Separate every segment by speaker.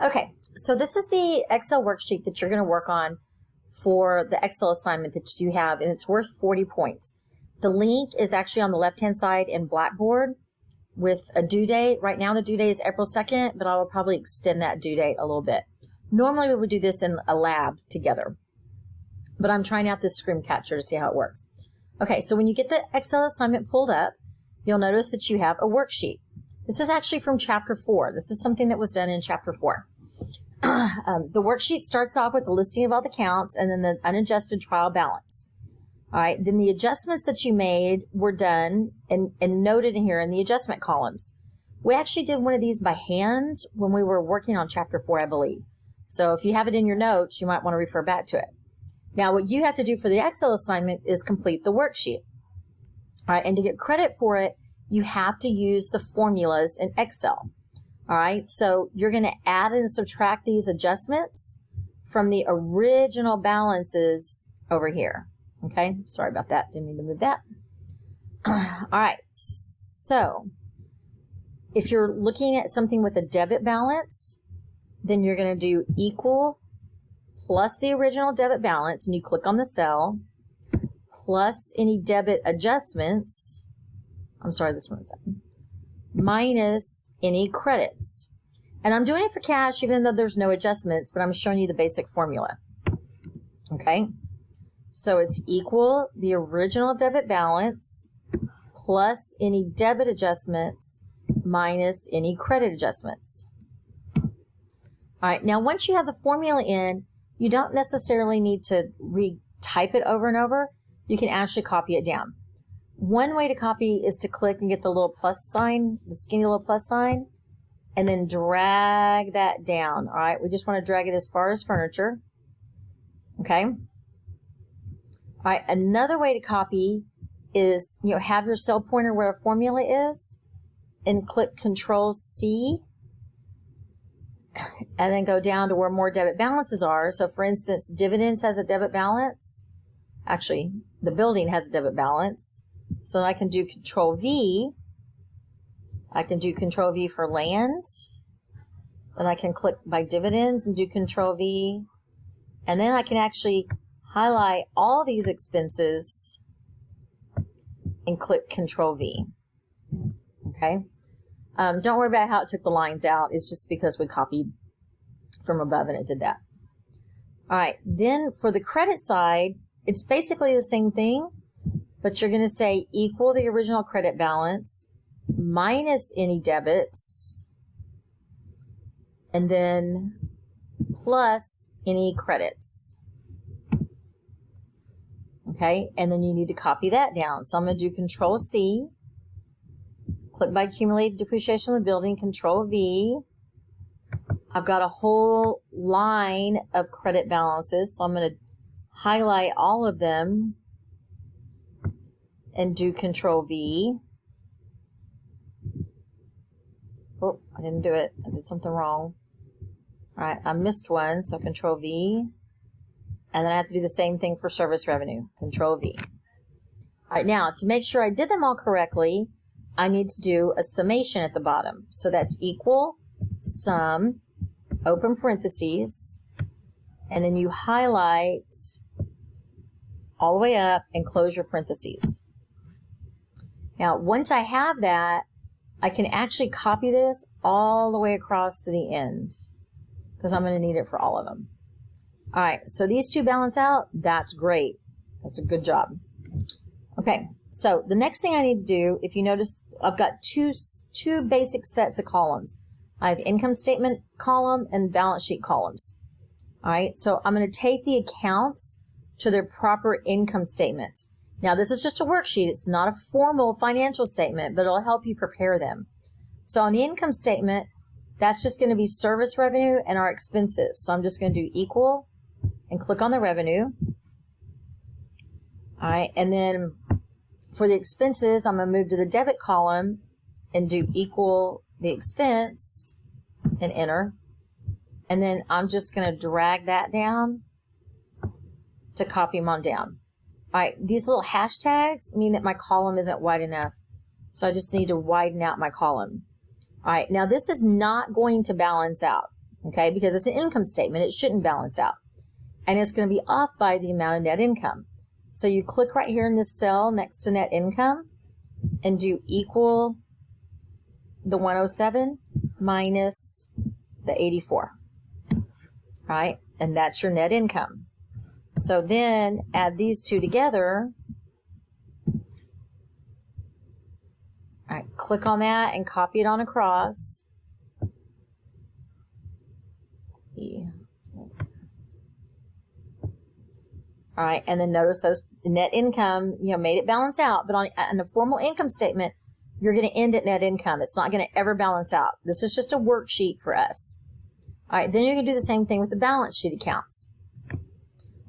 Speaker 1: Okay, so this is the Excel worksheet that you're going to work on for the Excel assignment that you have, and it's worth 40 points. The link is actually on the left-hand side in Blackboard with a due date. Right now the due date is April 2nd, but I will probably extend that due date a little bit. Normally we would do this in a lab together, but I'm trying out this Screencatcher to see how it works. Okay, so when you get the Excel assignment pulled up, you'll notice that you have a worksheet. This is actually from Chapter 4. This is something that was done in Chapter 4. The worksheet starts off with the listing of all the counts and then the unadjusted trial balance. All right, then the adjustments that you made were done and noted in here in the adjustment columns. We actually did one of these by hand when we were working on Chapter 4, I believe. So if you have it in your notes, you might want to refer back to it. Now, what you have to do for the Excel assignment is complete the worksheet. All right, and to get credit for it, you have to use the formulas in Excel. All right, so you're going to add and subtract these adjustments from the original balances over here. Okay, sorry about that. Didn't mean to move that. All right, so if you're looking at something with a debit balance, then you're going to do equal plus the original debit balance, and you click on the cell, plus any debit adjustments. I'm sorry, this one's minus any credits. And I'm doing it for cash even though there's no adjustments, but I'm showing you the basic formula. Okay, so it's equal the original debit balance plus any debit adjustments minus any credit adjustments. All right, now once you have the formula in, you don't necessarily need to retype it over and over. You can actually copy it down. One way to copy is to click and get the little plus sign, the skinny little plus sign, and then drag that down. All right, we just want to drag it as far as furniture. Okay. All right, another way to copy is, have your cell pointer where a formula is and click Control C and then go down to where more debit balances are. So for instance, dividends has a debit balance. Actually, the building has a debit balance. So I can do Control V. I can do Control V for land. Then I can click by dividends and do Control V. And then I can actually highlight all these expenses and click Control V. Okay. Don't worry about how it took the lines out. It's just because we copied from above and it did that. All right. Then for the credit side, it's basically the same thing, but you're going to say equal the original credit balance minus any debits and then plus any credits. Okay, and then you need to copy that down. So I'm going to do Control C, click by accumulated depreciation of the building, Control V. I've got a whole line of credit balances, so I'm going to highlight all of them and do Control V. Oh, I didn't do it. I did something wrong. All right, I missed one, so Control V. And then I have to do the same thing for service revenue, Control V. All right, now to make sure I did them all correctly, I need to do a summation at the bottom. So that's equal sum, open parentheses, and then you highlight all the way up and close your parentheses. Now, once I have that, I can actually copy this all the way across to the end because I'm going to need it for all of them. All right, so these two balance out. That's great. That's a good job. Okay, so the next thing I need to do, if you notice, I've got two basic sets of columns. I have income statement column and balance sheet columns. All right, so I'm going to take the accounts to their proper income statements. Now, this is just a worksheet. It's not a formal financial statement, but it'll help you prepare them. So on the income statement, that's just going to be service revenue and our expenses. So I'm just going to do equal and click on the revenue. All right, and then for the expenses, I'm going to move to the debit column and do equal the expense and enter. And then I'm just going to drag that down to copy them on down. All right, these little hashtags mean that my column isn't wide enough. So I just need to widen out my column. All right, now this is not going to balance out. okay, because it's an income statement. It shouldn't balance out. And it's going to be off by the amount of net income. So you click right here in this cell next to net income and do equal the 107 minus the 84, right? And that's your net income. So then add these two together. All right, click on that and copy it on across. All right, and then notice those net income, made it balance out, but on a formal income statement, you're going to end at net income. It's not going to ever balance out. This is just a worksheet for us. All right, then you're going to do the same thing with the balance sheet accounts.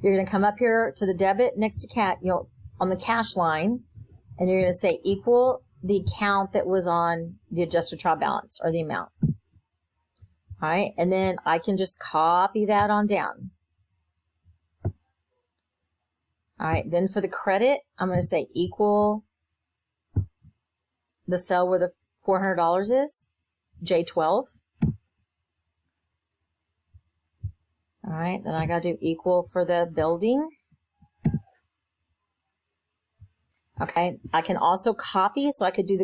Speaker 1: You're going to come up here to the debit next to on the cash line, and you're going to say equal the account that was on the adjusted trial balance, or the amount. All right, and then I can just copy that on down. All right, then for the credit, I'm going to say equal the cell where the $400 is, J12. All right, then I got to do equal for the building. Okay, I can also copy, so I could do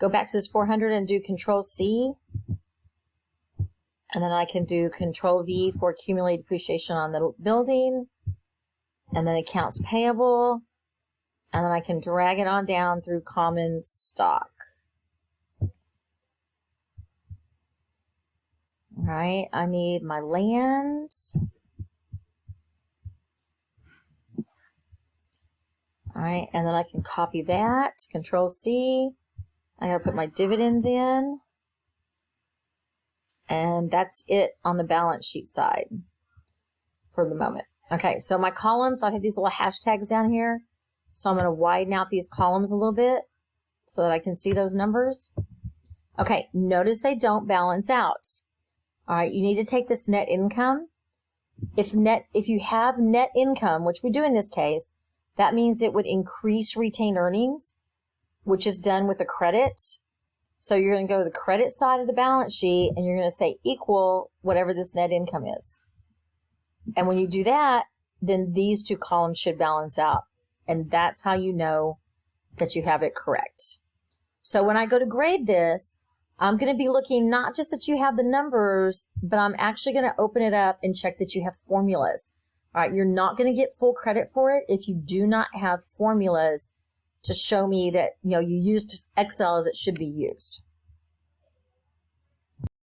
Speaker 1: go back to this 400 and do Control C. And then I can do Control V for accumulated depreciation on the building. And then accounts payable. And then I can drag it on down through common stock. All right, I need my land. All right, and then I can copy that, Control C. I gotta put my dividends in. And that's it on the balance sheet side for the moment. Okay, so my columns, I have these little hashtags down here. So I'm going to widen out these columns a little bit so that I can see those numbers. Okay, notice they don't balance out. All right, you need to take this net income. If you have net income, which we do in this case, that means it would increase retained earnings, which is done with a credit. So you're going to go to the credit side of the balance sheet and you're going to say equal whatever this net income is. And when you do that, then these two columns should balance out. And that's how you know that you have it correct. So when I go to grade this, I'm going to be looking not just that you have the numbers, but I'm actually going to open it up and check that you have formulas. All right, you're not going to get full credit for it if you do not have formulas to show me that, you used Excel as it should be used.